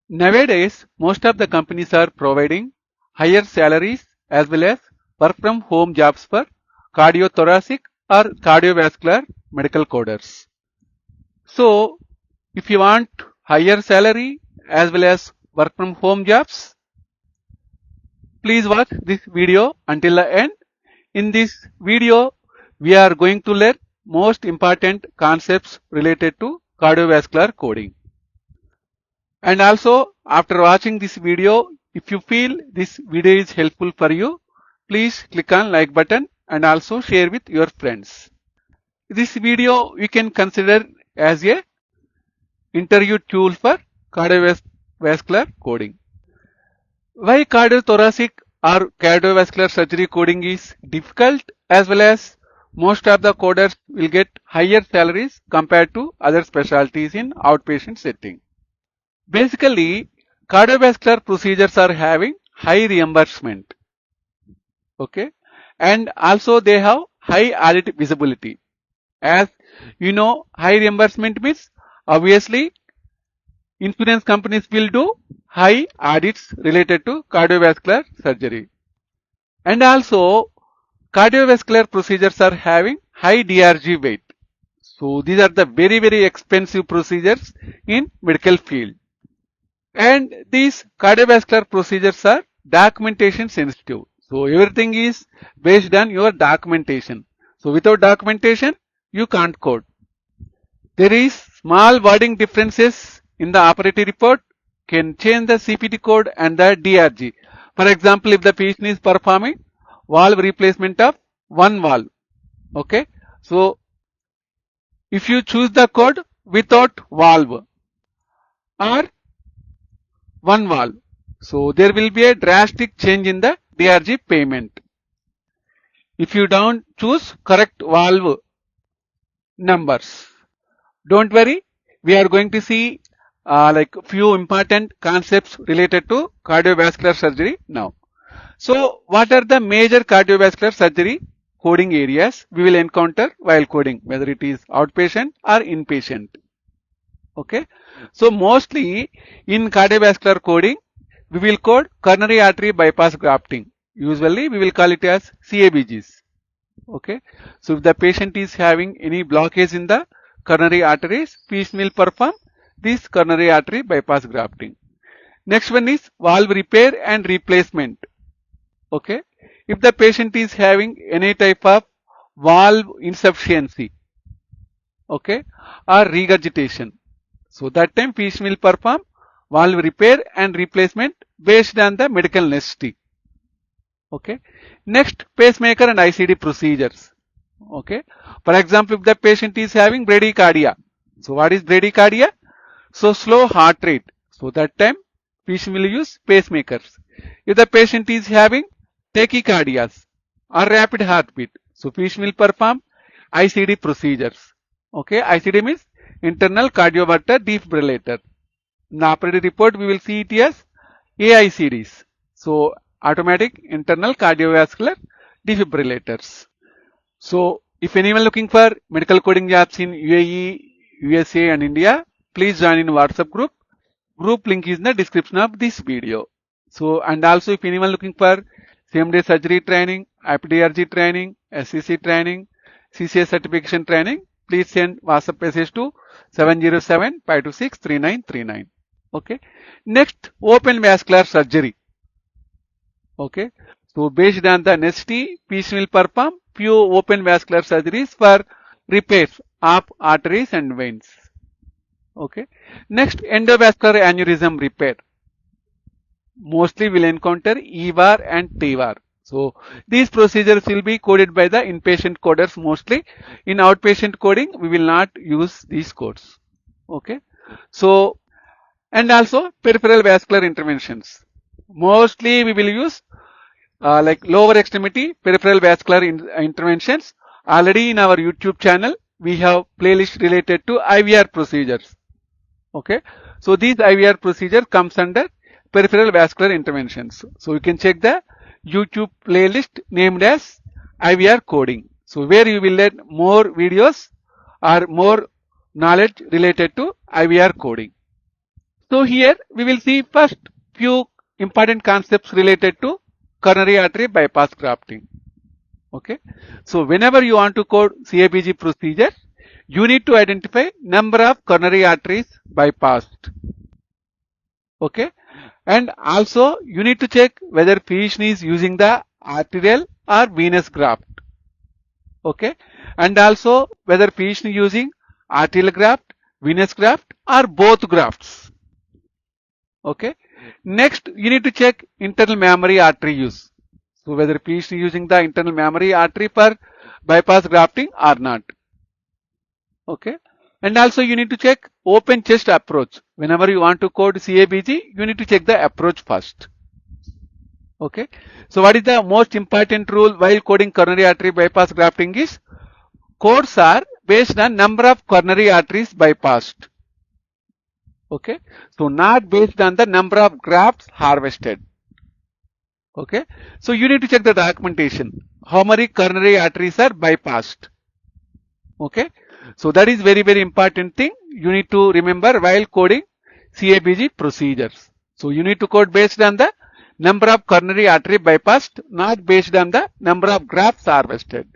Nowadays, most of the companies are providing higher salaries as well as work from home jobs for cardiothoracic or cardiovascular medical coders. So, if you want higher salary as well as work from home jobs, please watch this video until the end. In this video, we are going to learn most important concepts related to cardiovascular coding. And also, after watching this video, if you feel this video is helpful for you, please click on like button and also share with your friends. This video you can consider as a interview tool for cardiovascular coding. Why cardiothoracic or cardiovascular surgery coding is difficult, as well as most of the coders will get higher salaries compared to other specialties in outpatient setting. Basically, cardiovascular procedures are having high reimbursement. Okay. And also they have high audit visibility. As you know, high reimbursement means obviously insurance companies will do high audits related to cardiovascular surgery. And also cardiovascular procedures are having high DRG weight. So these are the very expensive procedures in medical field. And these cardiovascular procedures are documentation sensitive. So everything is based on your documentation. So without documentation, you can't code. There is small wording differences in the operative report can change the CPT code and the DRG. For example, if the patient is performing valve replacement of one valve. Okay. So if you choose the code without valve or one valve, so there will be a drastic change in the DRG payment. If you don't choose correct valve numbers, don't worry, we are going to see like few important concepts related to cardiovascular surgery now. So what are the major cardiovascular surgery coding areas we will encounter while coding, whether it is outpatient or inpatient? Okay. So mostly in cardiovascular coding, we will code coronary artery bypass grafting. Usually we will call it as CABGs. Okay. So if the patient is having any blockage in the coronary arteries, patient will perform this coronary artery bypass grafting. Next one is valve repair and replacement. Okay. If the patient is having any type of valve insufficiency, okay, or regurgitation, so that time patient will perform valve repair and replacement based on the medical necessity. Okay. Next, pacemaker and ICD procedures. Okay. For example, if the patient is having bradycardia. So what is bradycardia? So slow heart rate. So that time patient will use pacemakers. If the patient is having tachycardias or rapid heartbeat, so patient will perform ICD procedures. Okay. ICD means internal cardiovascular defibrillator. In the operative report, we will see it as AICDs. So automatic internal cardiovascular defibrillators. So if anyone looking for medical coding jobs in UAE, USA and India, please join in WhatsApp group. Group link is in the description of this video. So and also if anyone looking for same day surgery training, IPDRG training, SCC training, CCS certification training, please send WhatsApp message to 707-526-3939. Okay. Next, open vascular surgery. Okay. So based on the necessity, patient will perform few open vascular surgeries for repairs of arteries and veins. Okay. Next, endovascular aneurysm repair. Mostly will encounter EVAR and TVAR. So these procedures will be coded by the inpatient coders mostly. In outpatient coding, we will not use these codes. Okay. So, and also peripheral vascular interventions. Mostly we will use like lower extremity peripheral vascular interventions. Already in our YouTube channel, we have playlist related to IVR procedures. Okay. So these IVR procedure comes under peripheral vascular interventions. So you can check the YouTube playlist named as IVR coding. So where you will learn more videos or more knowledge related to IVR coding. So here we will see first few important concepts related to coronary artery bypass grafting. Okay. So whenever you want to code CABG procedure, you need to identify number of coronary arteries bypassed. Okay. And also you need to check whether physician is using the arterial or venous graft. Okay. And also whether physician is using arterial graft, venous graft or both grafts. Okay. Next, you need to check internal mammary artery use. So whether physician is using the internal mammary artery for bypass grafting or not. Okay. And also you need to check open chest approach. Whenever you want to code CABG, you need to check the approach first. Okay. So what is the most important rule while coding coronary artery bypass grafting is codes are based on number of coronary arteries bypassed. Okay. So not based on the number of grafts harvested. Okay. So you need to check the documentation. How many coronary arteries are bypassed? Okay. So that is very, very important thing you need to remember while coding CABG procedures. So you need to code based on the number of coronary artery bypassed, not based on the number of grafts harvested.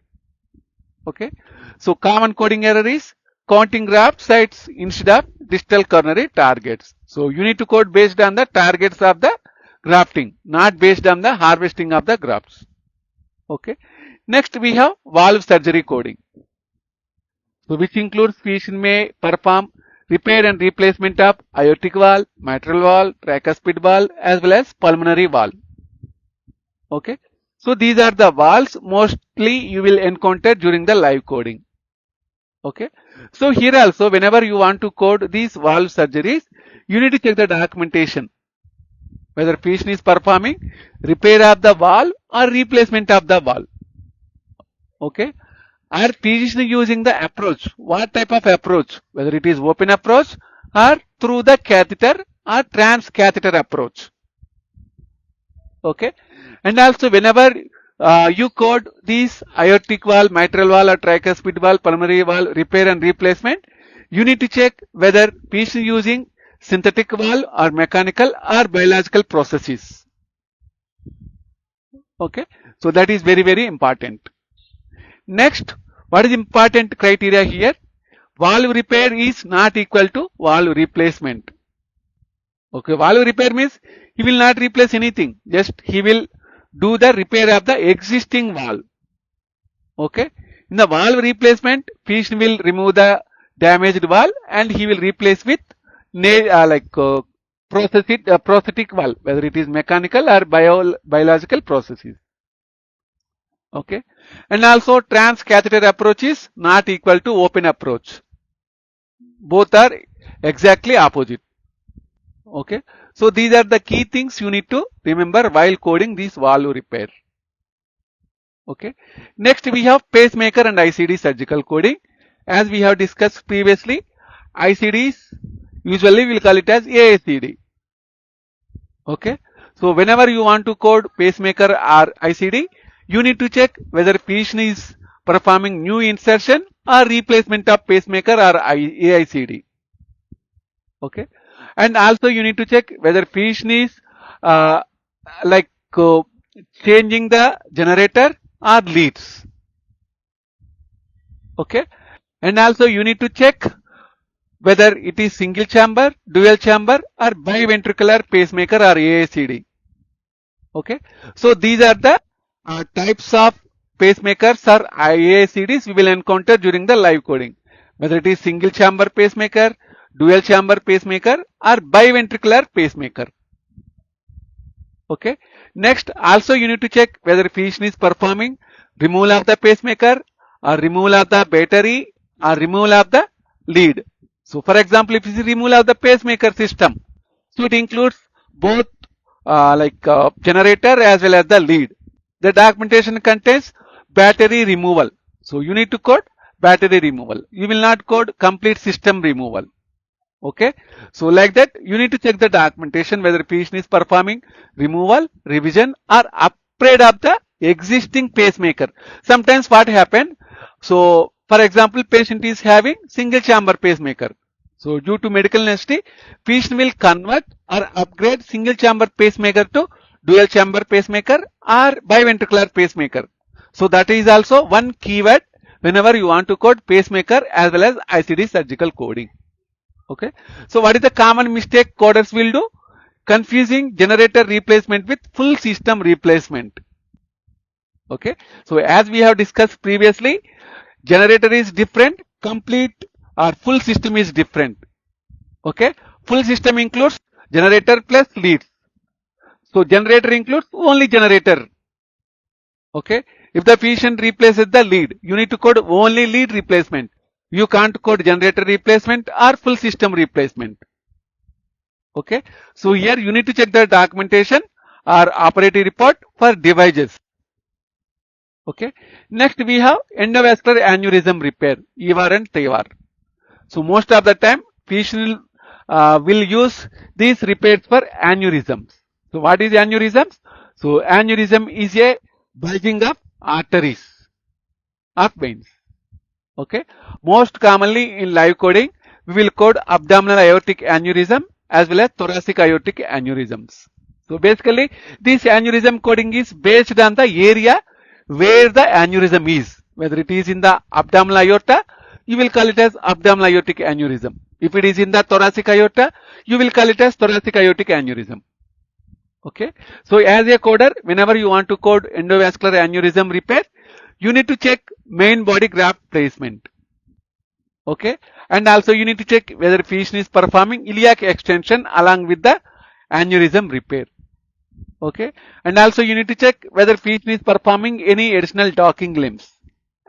Okay. So common coding error is counting graft sites instead of distal coronary targets. So you need to code based on the targets of the grafting, not based on the harvesting of the grafts. Okay. Next we have valve surgery coding. So which includes physician may perform repair and replacement of aortic valve, mitral valve, tricuspid valve as well as pulmonary valve. Okay. So these are the valves mostly you will encounter during the live coding. Okay. So here also whenever you want to code these valve surgeries, you need to check the documentation. Whether physician is performing repair of the valve or replacement of the valve. Okay. Are physician using the approach? What type of approach? Whether it is open approach or through the catheter or transcatheter approach. Okay. And also whenever you code these aortic valve, mitral valve or tricuspid valve, pulmonary valve repair and replacement, you need to check whether physician using synthetic valve or mechanical or biological processes. Okay. So that is very, very important. Next, what is important criteria here? Valve repair is not equal to valve replacement. Okay, valve repair means he will not replace anything. Just he will do the repair of the existing valve. Okay. In the valve replacement, physician will remove the damaged valve and he will replace with prosthetic valve, whether it is mechanical or biological processes. Okay. And also transcatheter approach is not equal to open approach. Both are exactly opposite. Okay. So these are the key things you need to remember while coding this valve repair. Okay. Next we have pacemaker and ICD surgical coding. As we have discussed previously, ICDs usually we will call it as AACD. Okay. So whenever you want to code pacemaker or ICD, you need to check whether physician is performing new insertion or replacement of pacemaker or AICD. Okay. And also you need to check whether physician is changing the generator or leads. Okay. And also you need to check whether it is single chamber, dual chamber or biventricular pacemaker or AICD. Okay. So these are the types of pacemakers or AICDs we will encounter during the live coding. Whether it is single chamber pacemaker, dual chamber pacemaker or biventricular pacemaker. Okay. Next, also you need to check whether physician is performing removal of the pacemaker or removal of the battery or removal of the lead. So for example, if it is removal of the pacemaker system, so it includes both generator as well as the lead. The documentation contains battery removal. So you need to code battery removal. You will not code complete system removal. Okay. So like that, you need to check the documentation whether physician is performing removal, revision or upgrade of the existing pacemaker. Sometimes what happen? So for example, patient is having single chamber pacemaker. So due to medical necessity, patient will convert or upgrade single chamber pacemaker to dual chamber pacemaker or biventricular pacemaker. So that is also one keyword whenever you want to code pacemaker as well as ICD surgical coding. Okay. So what is the common mistake coders will do? Confusing generator replacement with full system replacement. Okay. So as we have discussed previously, generator is different, complete or full system is different. Okay. Full system includes generator plus leads. So generator includes only generator. Okay. If the patient replaces the lead, you need to code only lead replacement. You can't code generator replacement or full system replacement. Okay. So here you need to check the documentation or operating report for devices. Okay. Next we have endovascular aneurysm repair, EVAR and TEVAR. So most of the time patient will use these repairs for aneurysms. So what is aneurysms? So aneurysm is a bulging of arteries or veins. Okay. Most commonly in live coding, we will code abdominal aortic aneurysm as well as thoracic aortic aneurysms. So basically, this aneurysm coding is based on the area where the aneurysm is. Whether it is in the abdominal aorta, you will call it as abdominal aortic aneurysm. If it is in the thoracic aorta, you will call it as thoracic aortic aneurysm. Okay. So as a coder, whenever you want to code endovascular aneurysm repair, you need to check main body graft placement. Okay. And also you need to check whether patient is performing iliac extension along with the aneurysm repair. Okay. And also you need to check whether patient is performing any additional docking limbs.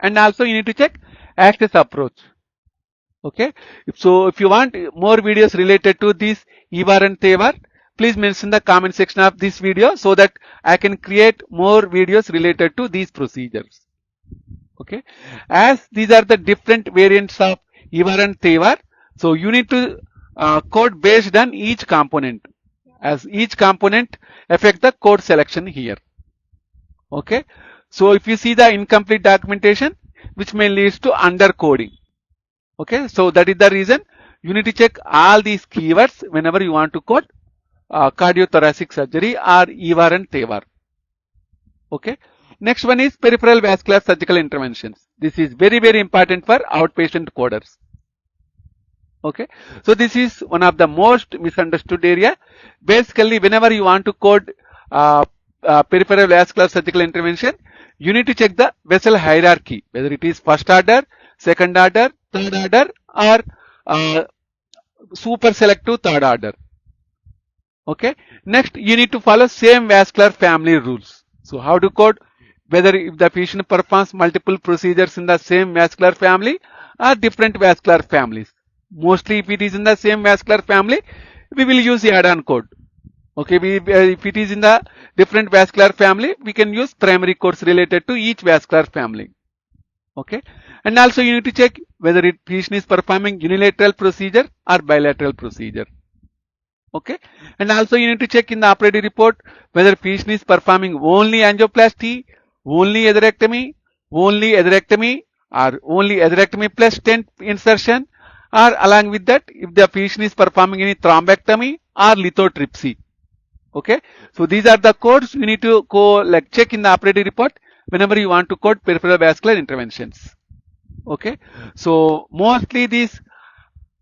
And also you need to check access approach. Okay. So if you want more videos related to this EVAR and TEVAR, please mention the comment section of this video so that I can create more videos related to these procedures. Okay. As these are the different variants of EVAR and TEVAR, so you need to code based on each component, as each component affect the code selection here. Okay. So if you see the incomplete documentation, which may lead to undercoding. Okay. So that is the reason you need to check all these keywords whenever you want to code cardiothoracic surgery or EVAR and TEVAR. Okay. Next one is peripheral vascular surgical interventions. This is very, very important for outpatient coders. Okay. So this is one of the most misunderstood area. Basically, whenever you want to code peripheral vascular surgical intervention, you need to check the vessel hierarchy, whether it is first order, second order, third order, or super selective third order. Okay. Next, you need to follow same vascular family rules. So how to code? Whether if the patient performs multiple procedures in the same vascular family or different vascular families. Mostly if it is in the same vascular family, we will use the add-on code. Okay, if it is in the different vascular family, we can use primary codes related to each vascular family. Okay, and also you need to check whether patient is performing unilateral procedure or bilateral procedure. Okay, and also you need to check in the operating report whether patient is performing only angioplasty, only atherectomy, or only atherectomy plus stent insertion, or along with that if the patient is performing any thrombectomy or lithotripsy. Okay, so these are the codes you need to check in the operating report whenever you want to code peripheral vascular interventions. Okay, so mostly these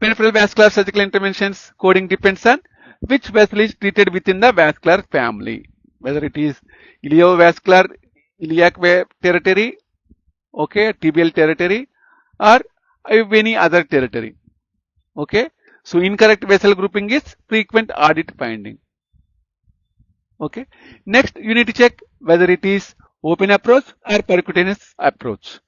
peripheral vascular surgical interventions coding depends on which vessel is treated within the vascular family, whether it is iliovascular, iliac territory, okay, tibial territory, or any other territory. Okay, so incorrect vessel grouping is frequent audit finding. Okay, next you need to check whether it is open approach or percutaneous approach.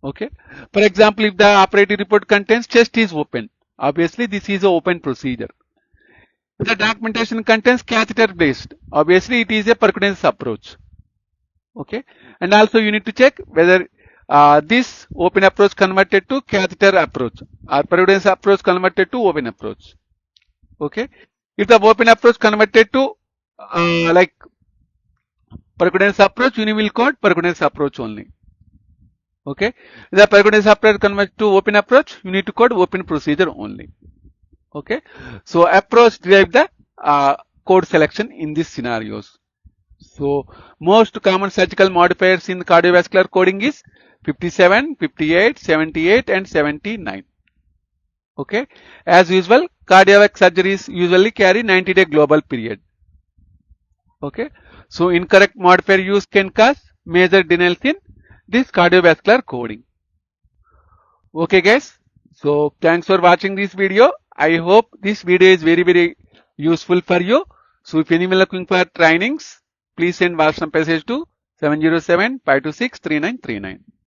Okay, for example, if the operating report contains chest is open, obviously this is an open procedure. If the documentation contains catheter based, obviously it is a percutaneous approach. Okay, and also you need to check whether this open approach converted to catheter approach or percutaneous approach converted to open approach. Okay, if the open approach converted to like percutaneous approach, you will code percutaneous approach only. Okay. The percutaneous software converts to open approach. You need to code open procedure only. Okay. So approach derive the code selection in these scenarios. So most common surgical modifiers in cardiovascular coding is 57, 58, 78 and 79. Okay. As usual, cardiac surgeries usually carry 90-day global period. Okay. So incorrect modifier use can cause major denials in this cardiovascular coding. Okay guys. So thanks for watching this video. I hope this video is very useful for you. So if anyone looking for trainings, please send WhatsApp message to 707-526-3939.